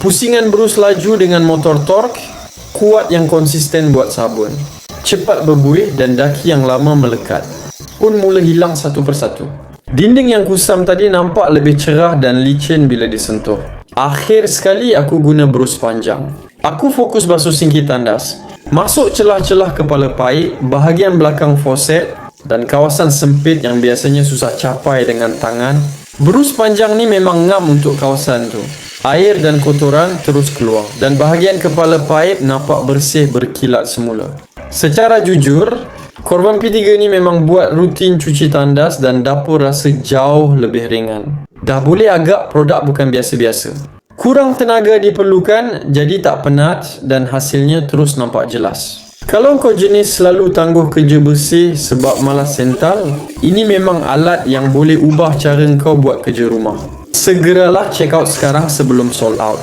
Pusingan berus laju dengan motor torque, kuat yang konsisten buat sabun, cepat berbuih dan daki yang lama melekat pun mula hilang satu persatu. Dinding yang kusam tadi nampak lebih cerah dan licin bila disentuh. Akhir sekali aku guna berus panjang. Aku fokus basuh sinki tandas, masuk celah-celah kepala paip, bahagian belakang faucet dan kawasan sempit yang biasanya susah capai dengan tangan. Berus panjang ni memang ngam untuk kawasan tu. Air dan kotoran terus keluar dan bahagian kepala paip nampak bersih berkilat semula. Secara jujur, korban P3 ni memang buat rutin cuci tandas dan dapur rasa jauh lebih ringan. Dah boleh agak produk bukan biasa-biasa. Kurang tenaga diperlukan, jadi tak penat dan hasilnya terus nampak jelas. Kalau kau jenis selalu tangguh kerja bersih sebab malas sental, ini memang alat yang boleh ubah cara kau buat kerja rumah. Segeralah check out sekarang sebelum sold out.